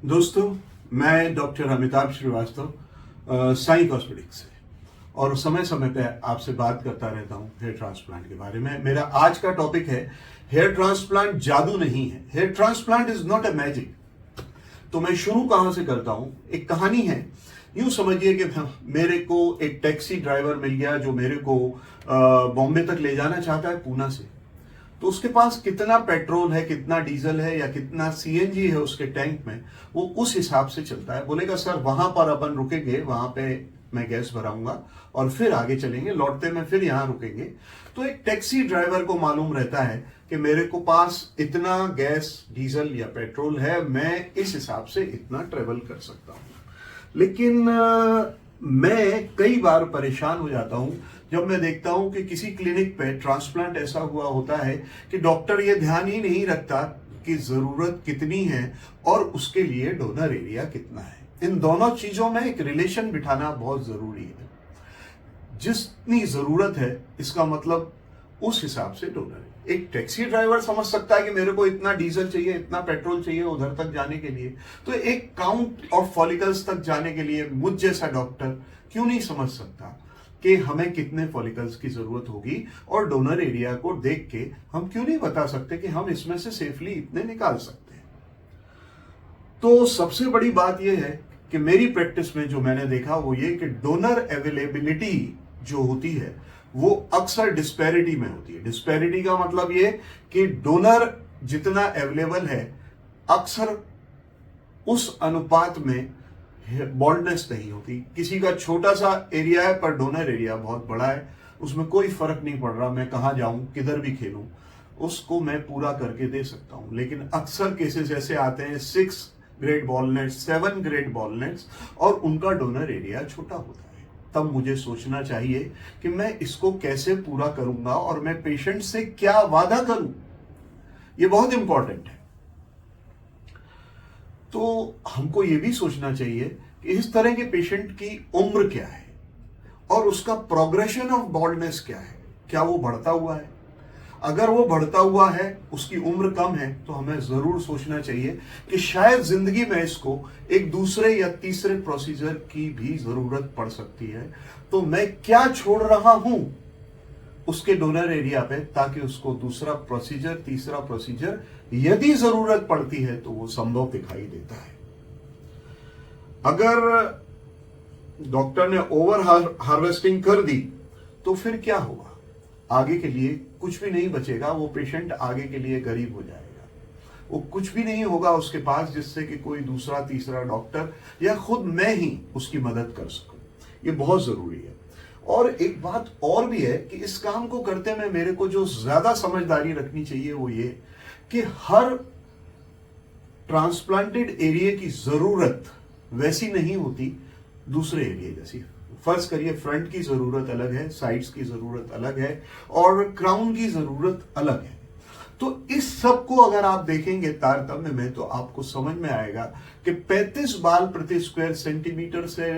दोस्तों, मैं doctor Amitabh Srivastava Sai cosmetics से और समय समय पे आपसे बात करता रहता हूँ हेयर ट्रांसप्लांट के बारे में। मेरा आज का टॉपिक है हेयर ट्रांसप्लांट जादू नहीं है। Hair transplant is not a magic. तो मैं शुरू कहां से करता हूं। एक कहानी है। यूं समझिए कि मेरे को एक टैक्सी ड्राइवर मिल गया जो मेरे को बॉम्बे तक ले जाना चाहता है पूना से। तो उसके पास कितना पेट्रोल है, कितना डीजल है या कितना सीएनजी है उसके टैंक में, वो उस हिसाब से चलता है। बोलेगा सर वहां पर अपन रुकेंगे, वहां पे मैं गैस भराऊंगा और फिर आगे चलेंगे, लौटते में फिर यहां रुकेंगे। तो एक टैक्सी ड्राइवर को मालूम रहता है कि मेरे को पास इतना गैस, डीजल या पेट्रोल है, मैं इस हिसाब से इतना ट्रेवल कर सकता हूं। लेकिन मैं कई बार परेशान हो जाता हूं जब मैं देखता हूं कि किसी क्लिनिक पे ट्रांसप्लांट ऐसा हुआ होता है कि डॉक्टर ये ध्यान ही नहीं रखता कि जरूरत कितनी है और उसके लिए डोनर एरिया कितना है। इन दोनों चीजों में एक रिलेशन बिठाना बहुत जरूरी है। जितनी जरूरत है इसका मतलब उस हिसाब से डोनर है। एक टैक्सी ड्राइवर समझ सकता है कि मेरे को इतना डीजल चाहिए, इतना पेट्रोल चाहिए उधर तक जाने के लिए, तो एक काउंट ऑफ फॉलिकल्स तक जाने के लिए मुझ जैसा डॉक्टर क्यों नहीं समझ सकता कि हमें कितने फॉलिकल्स की जरूरत होगी, और डोनर एरिया को देख के हम क्यों नहीं बता सकते कि हम इसमें से सेफली इतने निकाल सकते हैं। तो सबसे बड़ी बात यह है कि मेरी प्रैक्टिस में जो मैंने देखा वो ये कि डोनर अवेलेबिलिटी जो होती है वो अक्सर डिस्पैरिटी में होती है। डिस्पैरिटी का मतलब ये कि डोनर जितना अवेलेबल है अक्सर उस अनुपात में बॉल्डनेस नहीं होती। किसी का छोटा सा एरिया है पर डोनर एरिया बहुत बड़ा है, उसमें कोई फर्क नहीं पड़ रहा, मैं कहां जाऊं, किधर भी खेलूं, उसको मैं पूरा करके दे सकता हूं। लेकिन अक्सर केसेस ऐसे आते हैं 6 ग्रेड बॉलनेट्स, 7 ग्रेड बॉलनेट्स, और उनका डोनर एरिया छोटा होता है। तब मुझे सोचना चाहिए कि मैं इसको कैसे पूरा करूंगा और मैं पेशेंट से क्या वादा करूं। यह बहुत इंपॉर्टेंट है। तो हमको यह भी सोचना चाहिए कि इस तरह के पेशेंट की उम्र क्या है और उसका प्रोग्रेशन ऑफ बॉल्डनेस क्या है। क्या वो बढ़ता हुआ है? अगर वो बढ़ता हुआ है, उसकी उम्र कम है, तो हमें जरूर सोचना चाहिए कि शायद जिंदगी में इसको एक दूसरे या तीसरे प्रोसीजर की भी जरूरत पड़ सकती है। तो मैं क्या छोड़ रहा हूं उसके डोनर एरिया पे, ताकि उसको दूसरा प्रोसीजर, तीसरा प्रोसीजर यदि जरूरत पड़ती है तो वो संभव दिखाई देता है। अगर डॉक्टर ने ओवर हार्वेस्टिंग कर दी तो फिर क्या होगा? आगे के लिए कुछ भी नहीं बचेगा। वो पेशेंट आगे के लिए गरीब हो जाएगा। वो कुछ भी नहीं होगा उसके पास जिससे कि कोई दूसरा तीसरा डॉक्टर या खुद मैं ही उसकी मदद कर सकूं। ये बहुत जरूरी है। और एक बात और भी है कि इस काम को करते में मेरे को जो ज्यादा समझदारी रखनी चाहिए वो ये कि हर ट्रांसप्लांटेड एरिया की जरूरत वैसी नहीं होती दूसरे एरिया जैसी। फर्ज करिए फ्रंट की जरूरत अलग है, साइड्स की जरूरत अलग है और क्राउन की जरूरत अलग है। तो इस सब को अगर आप देखेंगे तारतम्य में तो आपको समझ में आएगा कि 35 बाल प्रति स्क्वायर सेंटीमीटर से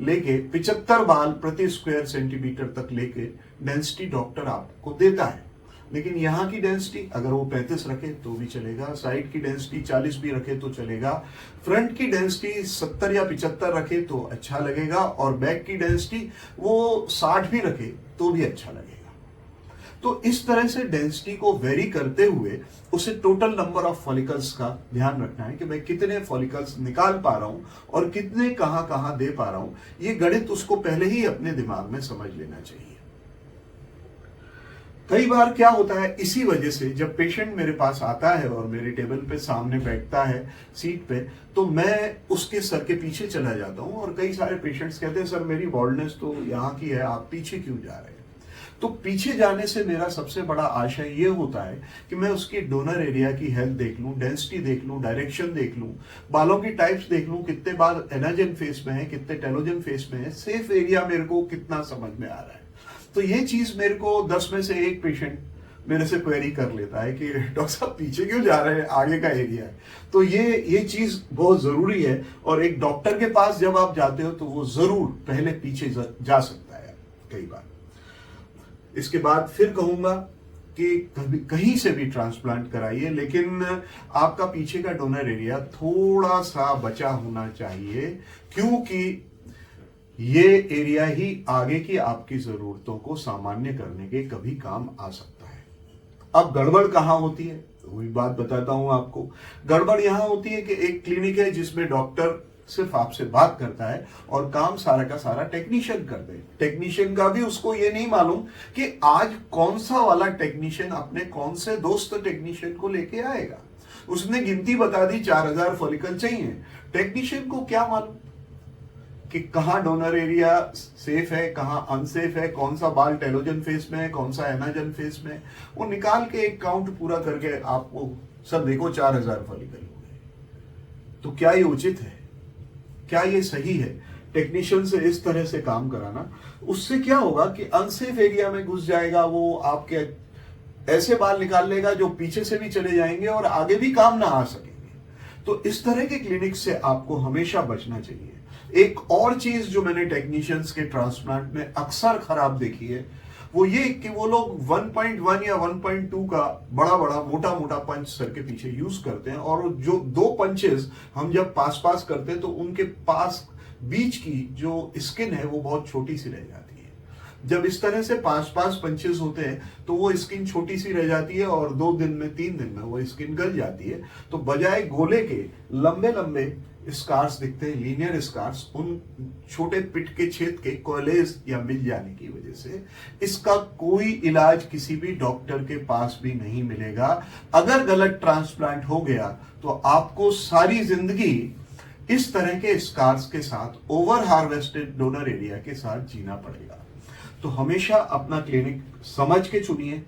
लेके 75 बाल प्रति स्क्वायर सेंटीमीटर तक लेके डेंसिटी डॉक्टर आपको देता है। लेकिन यहां की डेंसिटी अगर वो 35 रखे तो भी चलेगा, साइड की डेंसिटी 40 भी रखे तो चलेगा, फ्रंट की डेंसिटी 70 या 75 रखे तो अच्छा लगेगा, और बैक की डेंसिटी वो 60 भी रखे तो भी अच्छा लगेगा। तो इस तरह से डेंसिटी को वेरी करते हुए उसे टोटल नंबर ऑफ फॉलिकल्स का ध्यान रखना है कि मैं कितने फॉलिकल्स निकाल पा रहा हूं और कितने कहां कहां दे पा रहा हूं। ये गणित उसको पहले ही अपने दिमाग में समझ लेना चाहिए। कई बार क्या होता है, इसी वजह से जब पेशेंट मेरे पास आता है और मेरे टेबल पे सामने बैठता है सीट पे, तो मैं उसके सर के पीछे चला जाता हूं। और कई सारे पेशेंट्स कहते हैं सर मेरी बॉल्डनेस तो यहाँ की है, आप पीछे क्यों जा रहे हैं? तो पीछे जाने से मेरा सबसे बड़ा आशय ये होता है कि मैं उसकी डोनर एरिया की हेल्थ देख लूं, डेंसिटी देख लूं, डायरेक्शन देख लूं, बालों की टाइप्स देख लूं, कितने बाल एनाजन फेस में है, कितने टेलोजन फेस में है, सेफ एरिया मेरे को कितना समझ में आ रहा है। तो ये चीज मेरे को 10 में से एक पेशेंट मेरे से क्वेरी कर लेता है कि डॉक्टर साहब पीछे क्यों जा रहे हैं, आगे का एरिया है। तो ये चीज बहुत जरूरी है। और एक डॉक्टर के पास जब आप जाते हो तो वो जरूर पहले पीछे जा सकता है कई बार। इसके बाद फिर कहूंगा कि कहीं से भी ट्रांसप्लांट कराइए, लेकिन आपका पीछे का डोनर एरिया थोड़ा सा बचा होना चाहिए, क्योंकि ये एरिया ही आगे की आपकी जरूरतों को सामान्य करने के कभी काम आ सकता है। अब गड़बड़ कहां होती है, वही बात बताता हूं आपको। गड़बड़ यहां होती है कि एक क्लिनिक है जिसमें डॉक्टर सिर्फ आपसे बात करता है और काम सारा का सारा टेक्नीशियन कर दे। टेक्नीशियन का भी उसको ये नहीं मालूम कि आज कौन सा वाला टेक्नीशियन अपने कौन से दोस्त टेक्नीशियन को लेके आएगा। उसने गिनती बता दी 4000 फॉलिकल चाहिए, टेक्नीशियन को क्या मालूम कि कहां डोनर एरिया सेफ है, कहां अनसेफ है, कौन सा बाल टेलोजन फेस में है, कौन सा एनाजन फेस में है। वो निकाल के एक काउंट पूरा करके आपको सब देखो 4000 फॉलिकल हो गए। तो क्या ये उचित है, क्या ये सही है टेक्नीशियन से इस तरह से काम कराना? उससे क्या होगा कि अनसेफ एरिया में घुस जाएगा, वो आपके ऐसे बाल निकाल लेगा जो पीछे से भी चले जाएंगे और आगे भी काम ना आ सकेंगे। तो इस तरह के क्लिनिक से आपको हमेशा बचना चाहिए। एक और चीज जो मैंने टेक्नीशियंस के ट्रांसप्लांट में अक्सर खराब देखी है, वो ये कि वो लोग 1.1 या 1.2 का बड़ा बड़ा मोटा मोटा पंच सर के पीछे यूज करते हैं, और जो 2 पंचेस हम जब पास पास करते हैं तो उनके पास बीच की जो स्किन है वो बहुत छोटी सी रह जाती है। जब इस तरह से पास पास पंचेस होते हैं तो वो स्किन छोटी सी रह जाती है और 2 दिन में 3 दिन में वो स्किन गल जाती है। तो बजाय गोले के लंबे लंबे स्कार्स दिखते हैं, लीनियर स्कार्स, उन छोटे पिट के छेद के कोलेज या मिल जाने की वजह से। इसका कोई इलाज किसी भी डॉक्टर के पास भी नहीं मिलेगा। अगर गलत ट्रांसप्लांट हो गया तो आपको सारी जिंदगी इस तरह के स्कार्स के साथ, ओवर हार्वेस्टेड डोनर एरिया के साथ जीना पड़ेगा। तो हमेशा अपना क्लिनिक समझ के चुनिए,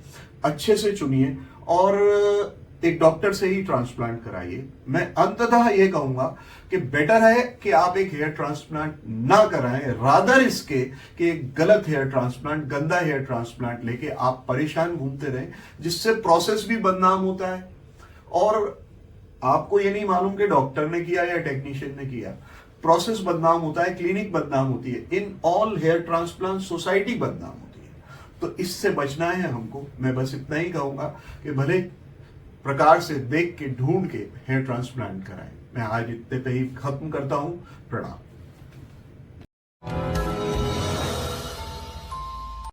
अच्छे से चुनिए और एक डॉक्टर से ही ट्रांसप्लांट कराइए। मैं अंततः यह कहूंगा कि बेटर है कि आप एक हेयर ट्रांसप्लांट ना कराएं, रादर इसके कि एक गलत हेयर ट्रांसप्लांट, गंदा हेयर ट्रांसप्लांट लेके आप परेशान घूमते रहें, जिससे प्रोसेस भी बदनाम होता है और आपको ये नहीं मालूम कि डॉक्टर ने किया या टेक्नीशियन ने किया। प्रोसेस बदनाम होता है, क्लिनिक बदनाम होती है, in all hair transplant society बदनाम होती है। तो इससे बचना है हमको। मैं बस इतना ही कहूंगा कि भले प्रकार से देख के ढूंढ के हेयर ट्रांसप्लांट कराएं। मैं आज इतने पे ही खत्म करता हूं। प्रणाम।